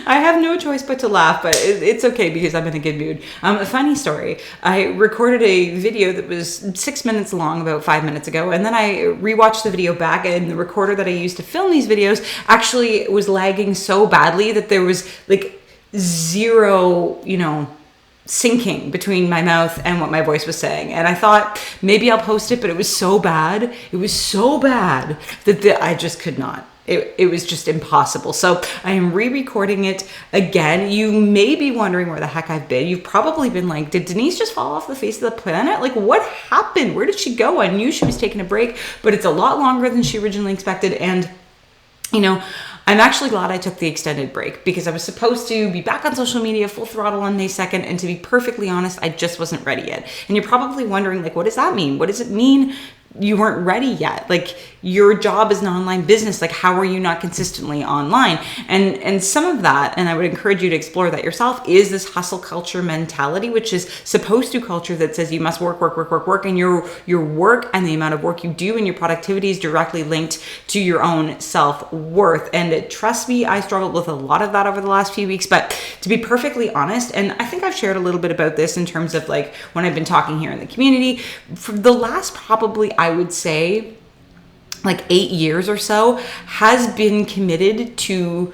I have no choice but to laugh, but it's okay because I'm in a good mood. A funny story. I recorded a video that was 6 minutes long about 5 minutes ago, and then I rewatched the video back, and the recorder that I used to film these videos actually was lagging so badly that there was like zero, syncing between my mouth and what my voice was saying. And I thought maybe I'll post it, but it was so bad. It was so bad that I just could not. It was just impossible. So I am re-recording it again. You may be wondering where the heck I've been. You've probably been like, did Denise just fall off the face of the planet? Like, what happened? Where did she go? I knew she was taking a break, but it's a lot longer than she originally expected. And, I'm actually glad I took the extended break because I was supposed to be back on social media full throttle on May 2nd. And to be perfectly honest, I just wasn't ready yet. And you're probably wondering, like, what does that mean? What does it mean you weren't ready yet? Like, your job is an online business. Like, how are you not consistently online? And some of that, and I would encourage you to explore that yourself, is this hustle culture mentality, which is supposed to culture that says you must work, and your work and the amount of work you do and your productivity is directly linked to your own self-worth. And trust me, I struggled with a lot of that over the last few weeks. But to be perfectly honest, and I think I've shared a little bit about this in terms of like when I've been talking here in the community, for the last probably, I would say, like 8 years or so, has been committed to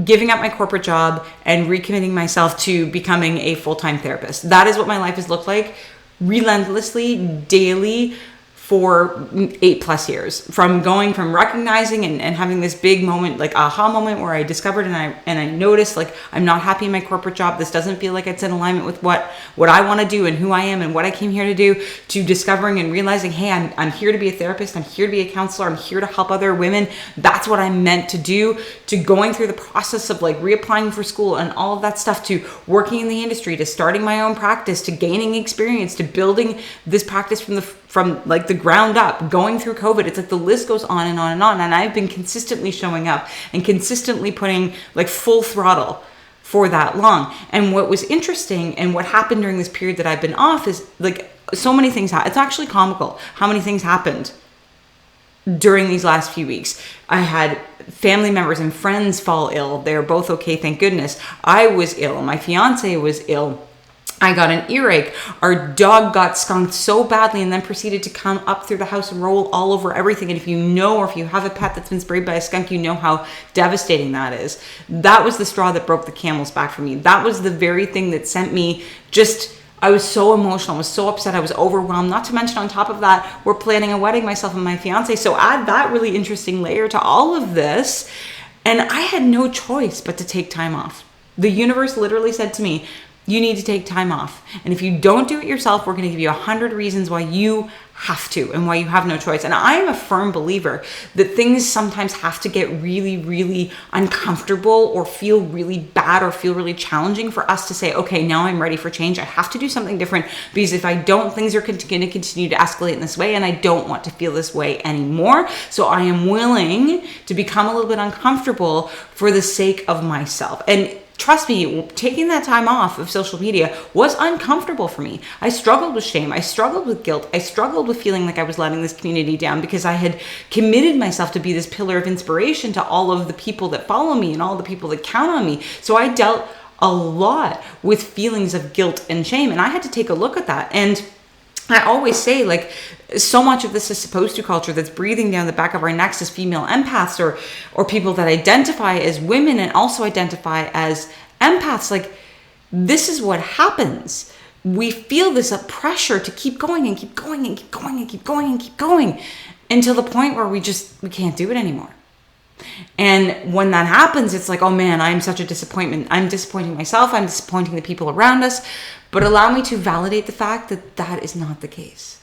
giving up my corporate job and recommitting myself to becoming a full-time therapist. That is what my life has looked like relentlessly, daily, for 8+ years, from recognizing and having this big moment, like aha moment, where I discovered and I noticed, like, I'm not happy in my corporate job. This doesn't feel like it's in alignment with what I want to do and who I am and what I came here to do, to discovering and realizing, hey, I'm here to be a therapist. I'm here to be a counselor. I'm here to help other women. That's what I'm meant to do, to going through the process of like reapplying for school and all of that stuff, to working in the industry, to starting my own practice, to gaining experience, to building this practice from like the ground up, going through COVID. It's like the list goes on and on and on. And I've been consistently showing up and consistently putting like full throttle for that long. And what was interesting and what happened during this period that I've been off is like so many things. It's actually comical how many things happened during these last few weeks. I had family members and friends fall ill. They're both okay, thank goodness. I was ill. My fiance was ill. I got an earache. Our dog got skunked so badly and then proceeded to come up through the house and roll all over everything. And if you know, or if you have a pet that's been sprayed by a skunk, you know how devastating that is. That was the straw that broke the camel's back for me. That was the very thing that sent me I was so emotional. I was so upset. I was overwhelmed. Not to mention, on top of that, we're planning a wedding, myself and my fiance. So add that really interesting layer to all of this. And I had no choice but to take time off. The universe literally said to me, you need to take time off. And if you don't do it yourself, we're going to give you 100 reasons why you have to and why you have no choice. And I am a firm believer that things sometimes have to get really, really uncomfortable or feel really bad or feel really challenging for us to say, okay, now I'm ready for change. I have to do something different, because if I don't, things are going to continue to escalate in this way, and I don't want to feel this way anymore. So I am willing to become a little bit uncomfortable for the sake of myself. And trust me, taking that time off of social media was uncomfortable for me. I struggled with shame. I struggled with guilt. I struggled with feeling like I was letting this community down, because I had committed myself to be this pillar of inspiration to all of the people that follow me and all the people that count on me. So I dealt a lot with feelings of guilt and shame, and I had to take a look at that. And I always say, like, so much of this is supposed to culture that's breathing down the back of our necks as female empaths, or people that identify as women and also identify as empaths. Like, this is what happens. We feel this pressure to keep going and keep going and keep going and keep going and keep going until the point where we can't do it anymore. And when that happens, it's like, oh man, I'm such a disappointment. I'm disappointing myself. I'm disappointing the people around us. But allow me to validate the fact that that is not the case.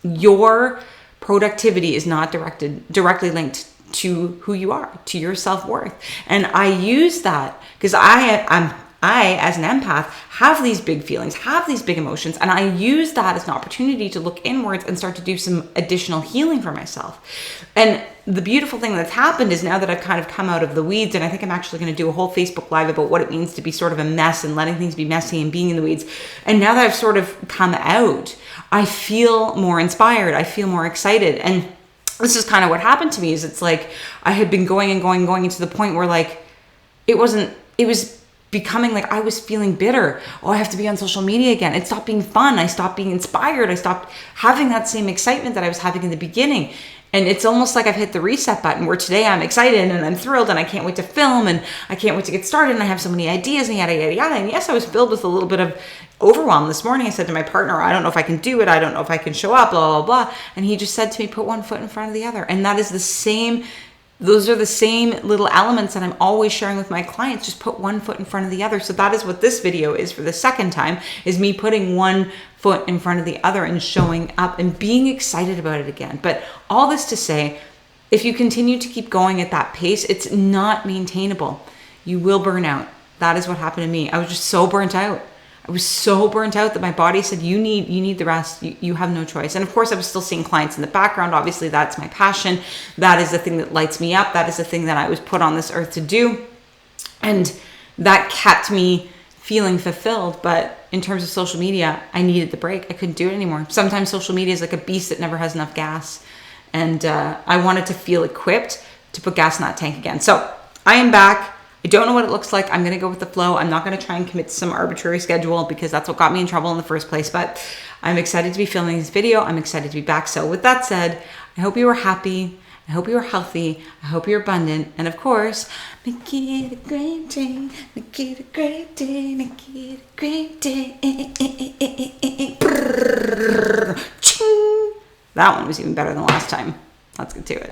Your productivity is not directly linked to who you are, to your self-worth. And I use that because I, as an empath, have these big feelings, have these big emotions, and I use that as an opportunity to look inwards and start to do some additional healing for myself. And the beautiful thing that's happened is, now that I've kind of come out of the weeds, and I think I'm actually going to do a whole Facebook Live about what it means to be sort of a mess and letting things be messy and being in the weeds. And now that I've sort of come out, I feel more inspired. I feel more excited. And this is kind of what happened to me, is it's like I had been going into the point where, like, it was becoming like I was feeling bitter. Oh, I have to be on social media again. It stopped being fun. I stopped being inspired. I stopped having that same excitement that I was having in the beginning. And it's almost like I've hit the reset button where today I'm excited and I'm thrilled and I can't wait to film and I can't wait to get started and I have so many ideas and yada, yada, yada. And yes, I was filled with a little bit of overwhelm this morning. I said to my partner, I don't know if I can do it. I don't know if I can show up, blah, blah, blah. And he just said to me, put one foot in front of the other. And that is those are the same little elements that I'm always sharing with my clients. Just put one foot in front of the other. So that is what this video is for the second time, is me putting one foot in front of the other and showing up and being excited about it again. But all this to say, if you continue to keep going at that pace, it's not maintainable. You will burn out. That is what happened to me. I was just so burnt out. I was so burnt out that my body said, you need the rest. You have no choice. And of course, I was still seeing clients in the background. Obviously, that's my passion. That is the thing that lights me up. That is the thing that I was put on this earth to do. And that kept me feeling fulfilled. But in terms of social media, I needed the break. I couldn't do it anymore. Sometimes social media is like a beast that never has enough gas. And I wanted to feel equipped to put gas in that tank again. So I am back. I don't know what it looks like. I'm going to go with the flow. I'm not going to try and commit to some arbitrary schedule because that's what got me in trouble in the first place. But I'm excited to be filming this video. I'm excited to be back. So with that said, I hope you are happy. I hope you are healthy. I hope you're abundant. And of course, make it a great day. Make it a great day. Make it a great day. That one was even better than last time. Let's get to it.